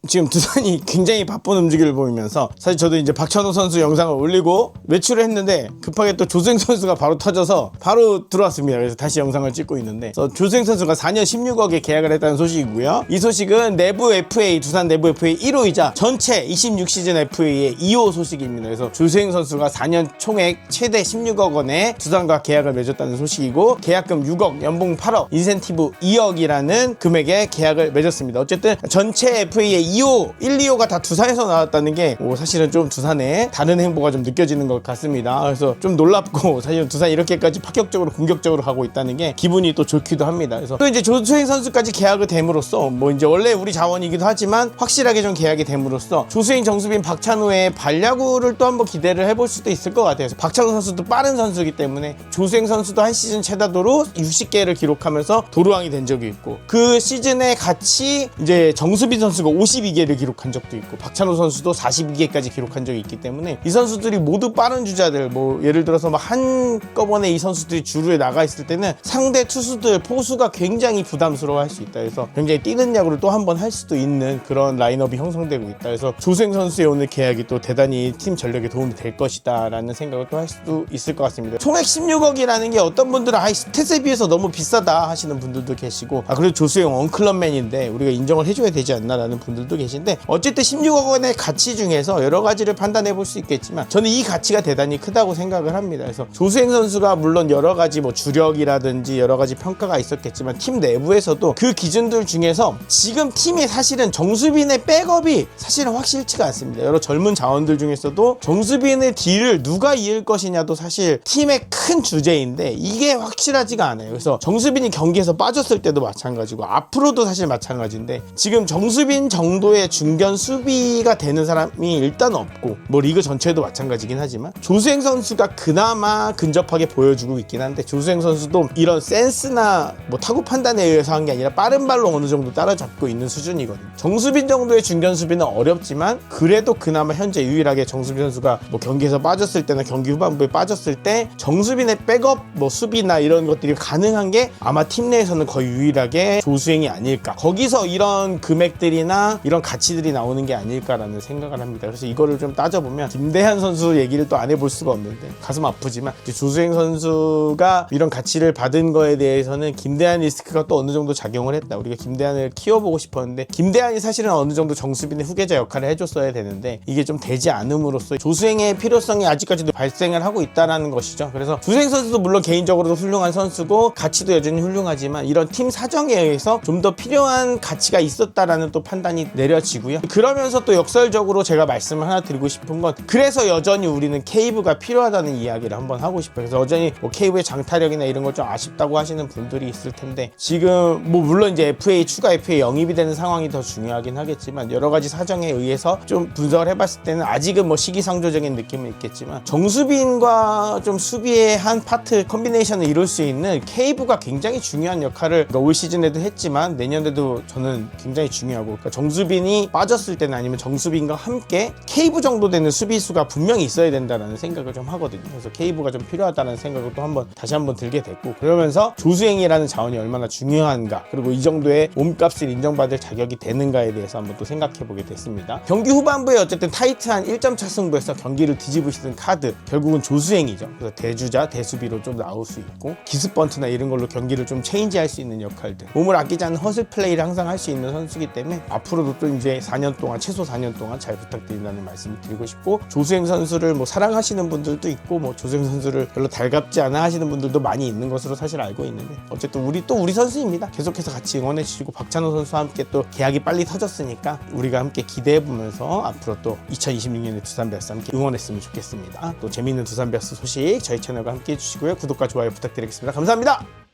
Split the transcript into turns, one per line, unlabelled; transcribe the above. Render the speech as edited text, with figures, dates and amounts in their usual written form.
지금 두산이 굉장히 바쁜 움직임을 보이면서 사실 저도 이제 박찬호 선수 영상을 올리고 외출을 했는데 급하게 또 조수행 선수가 바로 터져서 바로 들어왔습니다. 그래서 다시 영상을 찍고 있는데 조수행 선수가 4년 16억에 계약을 했다는 소식이고요. 이 소식은 내부 FA, 두산 내부 FA 1호이자 전체 26시즌 FA의 2호 소식입니다. 그래서 조수행 선수가 4년 총액 최대 16억 원에 두산과 계약을 맺었다는 소식이고 계약금 6억, 연봉 8억, 인센티브 2억이라는 금액의 계약을 맺었습니다. 어쨌든 전체 FA의 2호, 1, 2호가 다 두산에서 나왔다는 게 사실은 좀 두산의 다른 행보가 좀 느껴지는 것 같습니다. 그래서 좀 놀랍고 사실은 두산이 이렇게까지 파격적으로 공격적으로 가고 있다는 게 기분이 또 좋기도 합니다. 그래서 또 이제 조수행 선수까지 계약을 됨으로써 이제 원래 우리 자원이기도 하지만 확실하게 좀 계약이 됨으로써 조수행, 정수빈, 박찬호의 발야구를 또 한번 기대를 해볼 수도 있을 것 같아요. 박찬호 선수도 빠른 선수이기 때문에 조수행 선수도 한 시즌 최다도로 60개를 기록하면서 도루왕이 된 적이 있고 그 시즌에 같이 이제 정수빈 선수가 52개를 기록한 적도 있고 박찬호 선수도 42개까지 기록한 적이 있기 때문에 이 선수들이 모두 빠른 주자들 예를 들어서 한꺼번에 이 선수들이 주루에 나가 있을 때는 상대 투수들 포수가 굉장히 부담스러워 할 수 있다. 그래서 굉장히 뛰는 야구를 또 한 번 할 수도 있는 그런 라인업이 형성되고 있다. 그래서 조수행 선수의 오늘 계약이 또 대단히 팀 전력에 도움이 될 것이다 라는 생각을 또 할 수도 있을 것 같습니다. 총액 16억이라는 게 어떤 분들은 스탯에 비해서 너무 비싸다 하시는 분들도 계시고 그래도 조수행 원클럽맨인데 우리가 인정을 해줘야 되지 않나 라는 분들도 계신데 어쨌든 16억 원의 가치 중에서 여러 가지를 판단해 볼 수 있겠지만 저는 이 가치가 대단히 크다고 생각을 합니다. 그래서 조수행 선수가 물론 여러 가지 주력이라든지 여러 가지 평가가 있었겠지만 팀 내부에서도 그 기준들 중에서 지금 팀이 사실은 정수빈의 백업이 사실은 확실치가 않습니다. 여러 젊은 자원들 중에서도 정수빈의 뒤를 누가 이을 것이냐도 사실 팀의 큰 주제인데 이게 확실하지가 않아요. 그래서 정수빈이 경기에서 빠졌을 때도 마찬가지고 앞으로도 사실 마찬가지인데 지금 정수빈 정도의 중견 수비가 되는 사람이 일단 없고 리그 전체도 마찬가지긴 하지만 조수행 선수가 그나마 근접하게 보여주고 있긴 한데 조수행 선수도 이런 센스나 타구 판단에 의해서 한 게 아니라 빠른 발로 어느 정도 따라잡고 있는 수준이거든요. 정수빈 정도의 중견 수비는 어렵지만 그래도 그나마 현재 유일하게 정수빈 선수가 경기에서 빠졌을 때나 경기 후반부에 빠졌을 때 정수빈의 백업 수비나 이런 것들이 가능한 게 아마 팀 내에서는 거의 유일하게 조수행이 아닐까. 거기서 이런 금액들이나 이런 가치들이 나오는 게 아닐까라는 생각을 합니다. 그래서 이거를 좀 따져보면 김대한 선수 얘기를 또 안 해볼 수가 없는데 가슴 아프지만 조수행 선수가 이런 가치를 받은 거에 대해서는 김대한 리스크가 또 어느 정도 작용을 했다. 우리가 김대한을 키워보고 싶었는데 김대한이 사실은 어느 정도 정수빈의 후계자 역할을 해줬어야 되는데 이게 좀 되지 않음으로써 조수행의 필요성이 아직까지도 발생을 하고 있다는 것이죠. 그래서 조수행 선수도 물론 개인적으로도 훌륭한 선수고 가치도 여전히 훌륭하지만 이런 팀 사정에 의해서 좀 더 필요한 가치가 있었다라는 또 판단이 내려지고요. 그러면서 또 역설적으로 제가 말씀을 하나 드리고 싶은 건 그래서 여전히 우리는 케이브가 필요하다는 이야기를 한번 하고 싶어요. 그래서 여전히 케이브의 장타력이나 이런 거 좀 아쉽다고 하시는 분들이 있을 텐데 지금 물론 이제 추가 FA 영입이 되는 상황이 더 중요하긴 하겠지만 여러 가지 사정에 의해서 좀 분석을 해봤을 때는 아직은 시기상조적인 느낌은 있겠지만 정수빈과 좀 수비의 한 파트 콤비네이션을 이룰 수 있는 케이브가 굉장히 중요한 역할을 올 시즌에도 했지만 내년에도 저는 굉장히 중요하고 정수빈이 빠졌을 때는 아니면 정수빈과 함께 케이브 정도 되는 수비수가 분명히 있어야 된다는 생각을 좀 하거든요. 그래서 케이브가 좀 필요하다는 생각을 또 다시 한번 들게 됐고 그러면서 조수행이라는 자원이 얼마나 중요한가 그리고 이 정도의 몸값을 인정받을 자격이 되는가에 대해서 한번 또 생각해보게 됐습니다. 경기 후반부에 어쨌든 타이트한 1점 차 승부에서 경기를 뒤집으시던 카드 결국은 조수행이죠. 그래서 대주자 대수비로 좀 나올 수 있고 기습 번트나 이런 걸로 경기를 좀 체인지할 수 있는 역할들 몸을 아끼지 않는 허슬 플레이를 항상 할 수 있는 선수이기 때문에 앞으로도 또 이제 4년 동안 최소 4년 동안 잘 부탁드린다는 말씀을 드리고 싶고 조수행 선수를 사랑하시는 분들도 있고 조수행 선수를 별로 달갑지 않아 하시는 분들도 많이 있는 것으로 사실 알고 있는데 어쨌든 우리 선수입니다. 계속해서 같이 응원해 주시고 박찬호 선수와 함께 또 계약이 빨리 터졌으니까 우리가 함께 기대해 보면서 앞으로 또 2026년에 두산 베어스 함께 응원했으면 좋겠습니다. 또 재미있는 두산 베어스 소식 저희 채널과 함께 해주시고요. 구독과 좋아요 부탁드리겠습니다. 감사합니다.